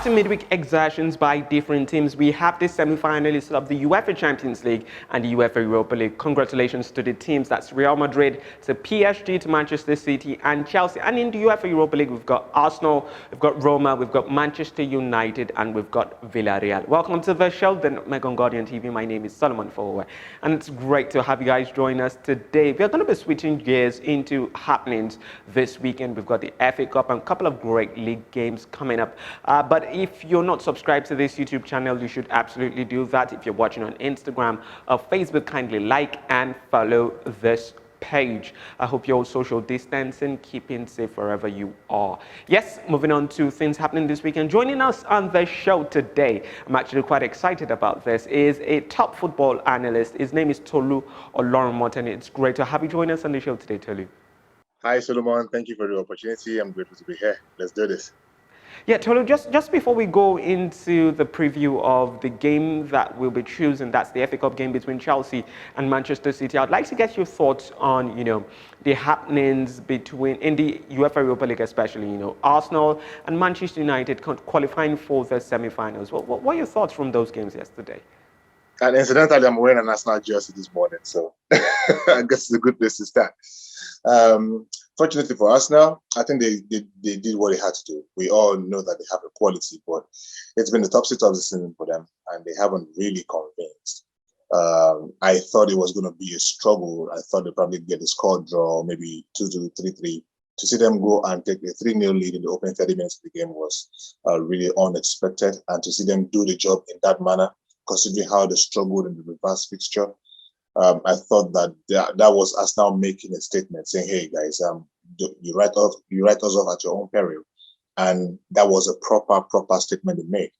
After midweek exertions by different teams, we have the semi-finalists of the UEFA Champions League and the UEFA Europa League. Congratulations to the teams. That's Real Madrid, to PSG, to Manchester City and Chelsea. And in the UEFA Europa League, we've got Arsenal, we've got Roma, we've got Manchester United, and we've got Villarreal. Welcome to the show, the Nutmeg on Guardian TV. My name is Solomon Fowowe, and it's great to have you guys join us today. We're going to be switching gears into happenings this weekend. We've got the FA Cup and a couple of great league games coming up. But if you're not subscribed to this YouTube channel, you should absolutely do that. If you're watching on Instagram or Facebook, kindly like and follow this page. I hope you're all social distancing, keeping safe wherever you are. Yes, moving on to things happening this weekend. Joining us on the show today, I'm actually quite excited about this, is a top football analyst. His name is Tolu Olorunmoteni. It's great to have you join us on the show today, Tolu. Hi, Solomon. Thank you for the opportunity. I'm grateful to be here. Let's do this. Yeah, Tolu, just before we go into the preview of the game that we'll be choosing, that's the FA Cup game between Chelsea and Manchester City, I'd like to get your thoughts on, the happenings in the UEFA Europa League, especially, Arsenal and Manchester United qualifying for the semi-finals. What are your thoughts from those games yesterday? And incidentally, I'm wearing an Arsenal jersey this morning, so I guess it's a good place to start. Fortunately for us now, I think they did what they had to do. We all know that they have the quality, but it's been the topsy of the season for them, and they haven't really convinced. I thought it was going to be a struggle. I thought they'd probably get a score draw, maybe 2-2, 3-3. To see them go and take a 3-0 lead in the opening 30 minutes of the game was really unexpected, and to see them do the job in that manner, considering how they struggled in the reverse fixture. I thought that was us now making a statement saying, "Hey guys, you write us off at your own peril," and that was a proper statement they made,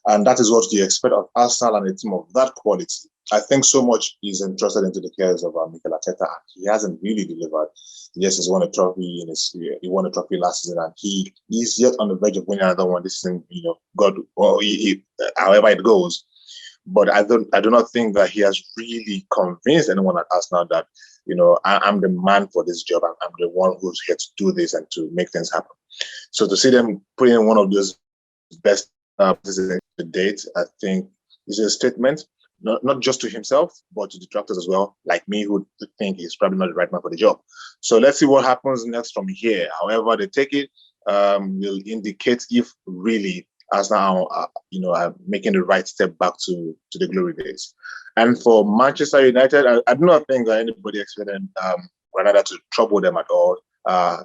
and that is what you expect of Arsenal and a team of that quality. I think so much is entrusted into the cares of Mikel Arteta, and he hasn't really delivered. Yes, he's won a trophy he won a trophy last season, and he's yet on the verge of winning another one this season. However it goes. But I do not think that he has really convinced anyone at Arsenal that, I'm the man for this job. I'm the one who's here to do this and to make things happen. So to see them put in one of those best to date, I think is a statement, not just to himself, but to detractors as well, like me, who think he's probably not the right man for the job. So let's see what happens next from here. However they take it, will indicate if really Arsenal are making the right step back to the glory days. And for Manchester United, I do not think that anybody expected Granada to trouble them at all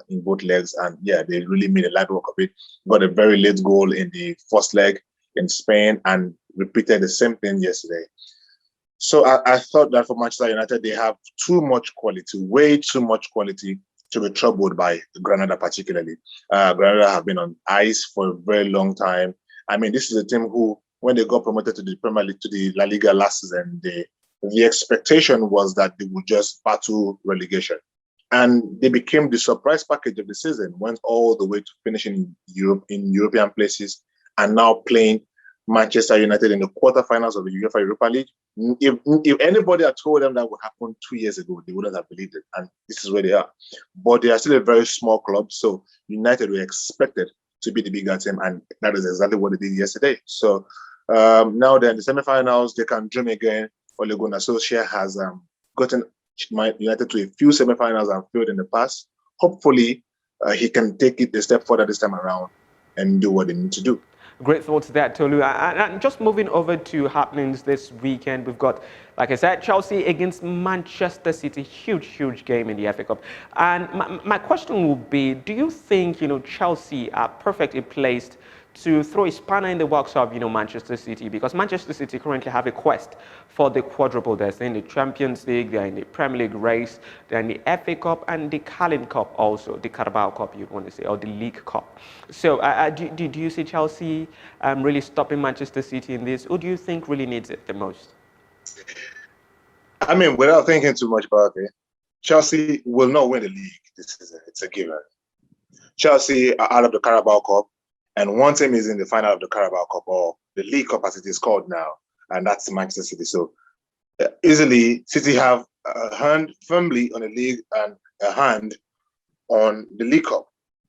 in both legs. And yeah, they really made a light work of it. Got a very late goal in the first leg in Spain and repeated the same thing yesterday. So I thought that for Manchester United, they have too much quality, way too much quality to be troubled by Granada particularly. Granada have been on ice for a very long time. I mean, this is a team who, when they got promoted to the Premier League, to the La Liga last season, the expectation was that they would just battle relegation. And they became the surprise package of the season, went all the way to finishing in Europe, in European places, and now playing Manchester United in the quarterfinals of the UEFA Europa League. If anybody had told them that would happen 2 years ago, they wouldn't have believed it. And this is where they are. But they are still a very small club. So United were expected to be the bigger team. And that is exactly what they did yesterday. So now they're in the semifinals. They can dream again. Ole Gunnar Solskjaer has gotten United to a few semifinals and failed in the past. Hopefully, he can take it a step further this time around and do what they need to do. Great thoughts there, Tolu. And just moving over to happenings this weekend, we've got, like I said, Chelsea against Manchester City. Huge game in the FA Cup. And my question would be, do you think, Chelsea are perfectly placed to throw a spanner in the works of, Manchester City? Because Manchester City currently have a quest for the quadruple. They're in the Champions League, they're in the Premier League race, they're in the FA Cup and the Carling Cup also, the Carabao Cup you want to say, or the League Cup. So do you see Chelsea really stopping Manchester City in this? Who do you think really needs it the most? I mean, without thinking too much about it, Chelsea will not win the league this season. It's a given. Chelsea are out of the Carabao Cup, and one team is in the final of the Carabao Cup, or the League Cup as it is called now, and that's Manchester City. So easily, City have a hand firmly on the league and a hand on the League Cup.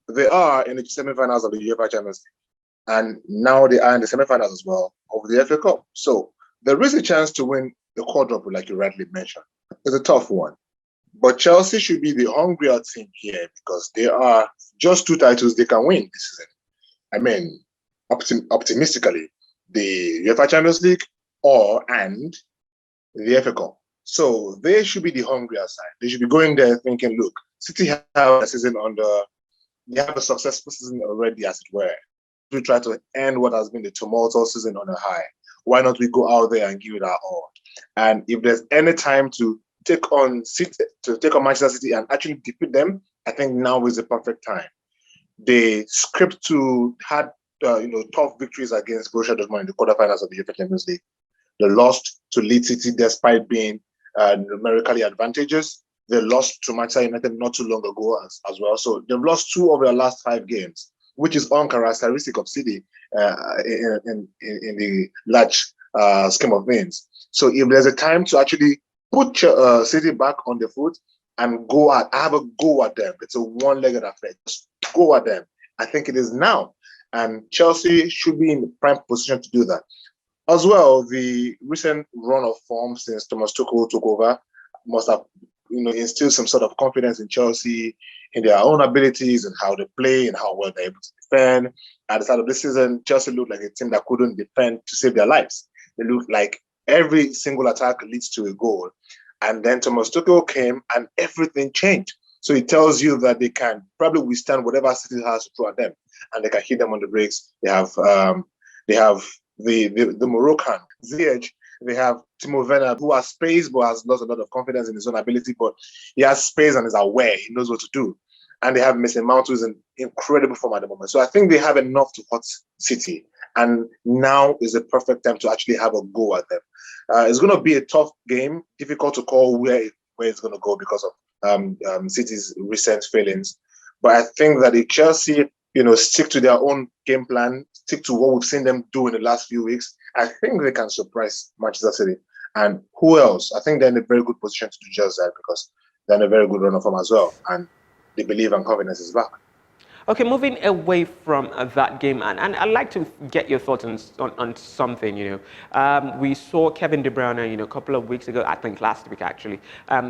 They are in the semi-finals of the UEFA Champions League. and now they are in the semi-finals as well of the FA Cup. So there is a chance to win the quadruple, like you rightly mentioned. It's a tough one. But Chelsea should be the hungrier team here because they are just 2 titles they can win this season. I mean, optimistically, the UEFA Champions League and the FA Cup. So they should be the hungrier side. They should be going there thinking, look, City have a season they have a successful season already, as it were. We try to end what has been the tumultuous season on a high. Why not we go out there and give it our all? And if there's any time to take on Manchester City and actually defeat them, I think now is the perfect time. They had tough victories against Borussia Dortmund in the quarterfinals of the UEFA Champions League. They lost to Leeds City despite being numerically advantageous. They lost to Manchester United not too long ago as well. So they've lost 2 of their last 5 games, which is uncharacteristic of City in the large scheme of things. So if there's a time to actually put City back on the foot and have a go at them, it's a one-legged affair. Just go at them. I think it is now. And Chelsea should be in the prime position to do that. As well, the recent run of form since Thomas Tuchel took over must have instilled some sort of confidence in Chelsea, in their own abilities and how they play and how well they're able to defend. At the start of this season, Chelsea looked like a team that couldn't defend to save their lives. They looked like every single attack leads to a goal. And then Thomas Tuchel came and everything changed. So it tells you that they can probably withstand whatever City has to throw at them, and they can hit them on the brakes. They have the Moroccan Ziyech. They have Timo Werner, who has space but has lost a lot of confidence in his own ability. But he has space and is aware. He knows what to do. And they have Mason Mount, who's in incredible form at the moment. So I think they have enough to hurt City. And now is the perfect time to actually have a go at them. It's going to be a tough game, difficult to call where it's going to go because of City's recent failings. But I think that if Chelsea, stick to their own game plan, stick to what we've seen them do in the last few weeks, I think they can surprise Manchester City. And who else? I think they're in a very good position to do just that because they're in a very good run of form as well. And they believe and confidence is back. Okay, moving away from that game, and I'd like to get your thoughts on something. We saw Kevin De Bruyne, a couple of weeks ago, I think last week actually,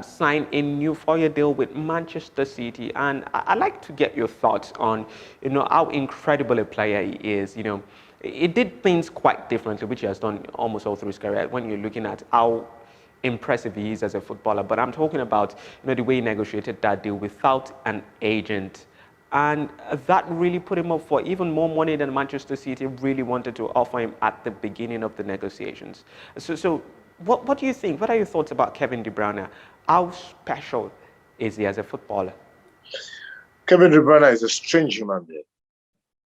sign a new 4-year deal with Manchester City, and I'd like to get your thoughts on, how incredible a player he is. He did things quite differently, which he has done almost all through his career. When you're looking at how impressive he is as a footballer, but I'm talking about, the way he negotiated that deal without an agent. And that really put him up for even more money than Manchester City really wanted to offer him at the beginning of the negotiations. So what do you think? What are your thoughts about Kevin De Bruyne? How special is he as a footballer? Kevin De Bruyne is a strange human being.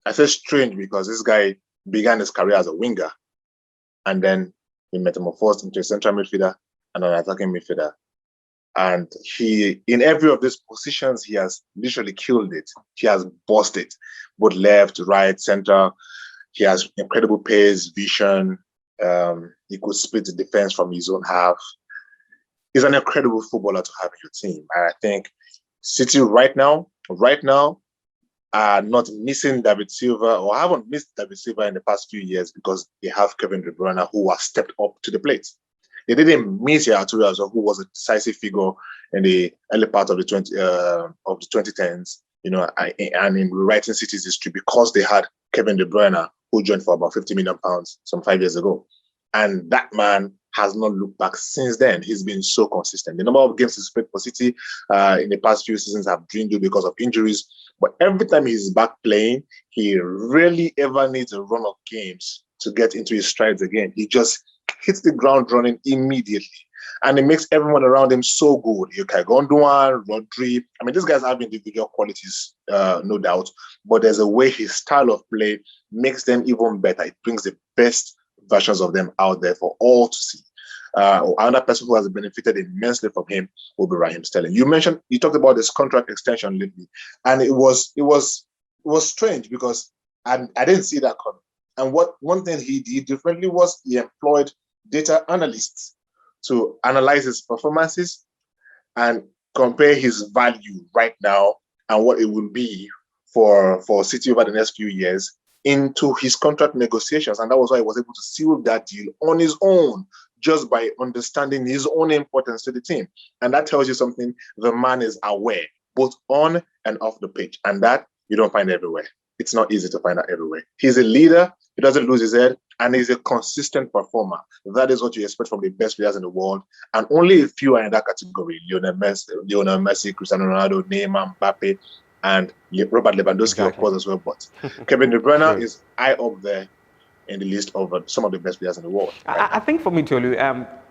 I say strange because this guy began his career as a winger, and then he metamorphosed into a central midfielder and an attacking midfielder. And in every of these positions, he has literally killed it. He has bossed it, both left, right, center. He has incredible pace, vision. He could split the defense from his own half. He's an incredible footballer to have in your team. And I think City right now are not missing David Silva, or haven't missed David Silva in the past few years because they have Kevin De Bruyne, who has stepped up to the plate. They didn't miss Yaya Toure as well, who was a decisive figure in the early part of the 2010s, and in rewriting City's history because they had Kevin De Bruyne, who joined for about £50 million some 5 years ago. And that man has not looked back since then. He's been so consistent. The number of games he's played for City in the past few seasons have dwindled because of injuries. But every time he's back playing, he rarely ever needs a run of games to get into his strides again. He just hits the ground running immediately. And it makes everyone around him so good. Ilkay Gundogan, Rodri. I mean, these guys have individual qualities, no doubt. But there's a way his style of play makes them even better. It brings the best versions of them out there for all to see. Another person who has benefited immensely from him will be Raheem Sterling. You talked about this contract extension lately, and it was strange because I didn't see that coming. And one thing he did differently was he employed data analysts to analyze his performances and compare his value right now and what it will be for City over the next few years into his contract negotiations. And that was why he was able to seal that deal on his own, just by understanding his own importance to the team. And that tells you something. The man is aware, both on and off the pitch. And that you don't find everywhere. It's not easy to find that everywhere. He's a leader. He doesn't lose his head. And he's a consistent performer. That is what you expect from the best players in the world. And only a few are in that category. Lionel Messi, Cristiano Ronaldo, Neymar, Mbappe, and Robert Lewandowski, of course, as well. But Kevin De Bruyne is high up there in the list of some of the best players in the world. I think for me, Tolu,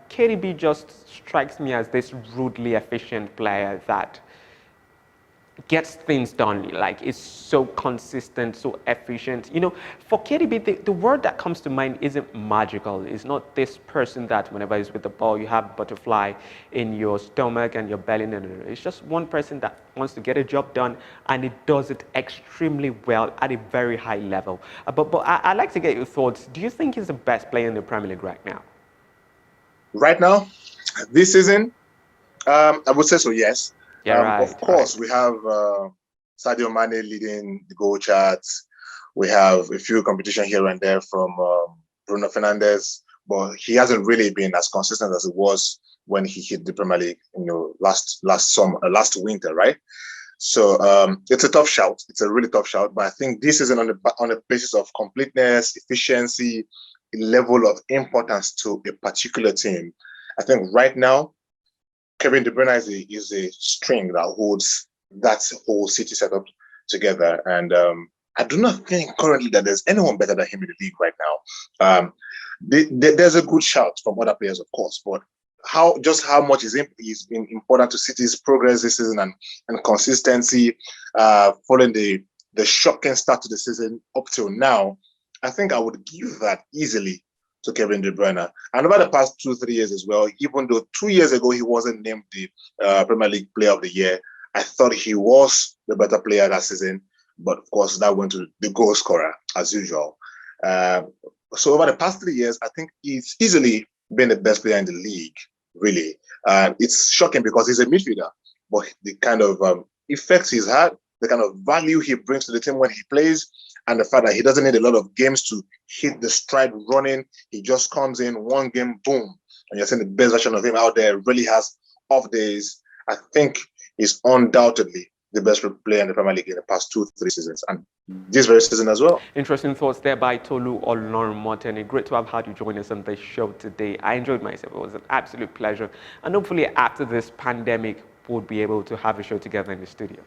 KDB just strikes me as this rudely efficient player that gets things done, like it's so consistent, so efficient. You know, for KDB, the word that comes to mind isn't magical. It's not this person that whenever he's with the ball, you have butterfly in your stomach and your belly. No. It's just one person that wants to get a job done, and it does it extremely well at a very high level. But I'd like to get your thoughts. Do you think he's the best player in the Premier League right now? Right now, this season, I would say so, yes. Yeah, right, of course, we have Sadio Mane leading the goal charts. We have a few competition here and there from Bruno Fernandes, but he hasn't really been as consistent as it was when he hit the Premier League, last winter, right? So it's a tough shout. It's a really tough shout. But I think this is on the basis of completeness, efficiency, level of importance to a particular team. I think right now, Kevin De Bruyne is a string that holds that whole City setup together. And I do not think currently that there's anyone better than him in the league right now. There's a good shout from other players, of course, but how much is important to City's progress this season and consistency following the shocking start to the season up till now, I think I would give that easily to Kevin De Bruyne. And over the past 2-3 years as well, even though 2 years ago he wasn't named the Premier League Player of the Year, I thought he was the better player that season. But of course, that went to the goal scorer as usual. So over the past 3 years, I think he's easily been the best player in the league, really. It's shocking because he's a midfielder, but the kind of effects he's had, the kind of value he brings to the team when he plays, and the fact that he doesn't need a lot of games to hit the stride running. He just comes in one game, boom, and you're seeing the best version of him out there. Really has off days. I think he's undoubtedly the best player in the Premier League in the past 2-3 seasons, and this very season as well. Interesting thoughts there by Tolu Olorunmoteni. Great to have had you join us on this show today. I enjoyed myself. It was an absolute pleasure. And hopefully after this pandemic, we'll be able to have a show together in the studio.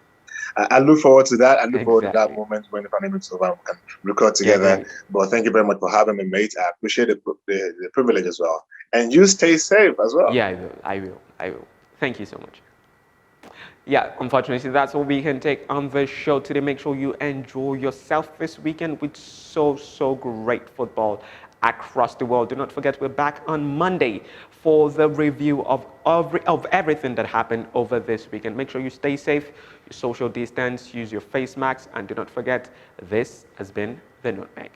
I look forward to that. I look forward to that moment when the pandemic's over and we can record together. Yeah. But thank you very much for having me, mate. I appreciate the privilege as well. And you stay safe as well. Yeah, I will. Thank you so much. Yeah, unfortunately, that's all we can take on the show today. Make sure you enjoy yourself this weekend with so great football across the world. Do not forget, we're back on Monday for the review of everything that happened over this weekend. Make sure you stay safe, you social distance, use your face masks, and do not forget, this has been the Nutmeg.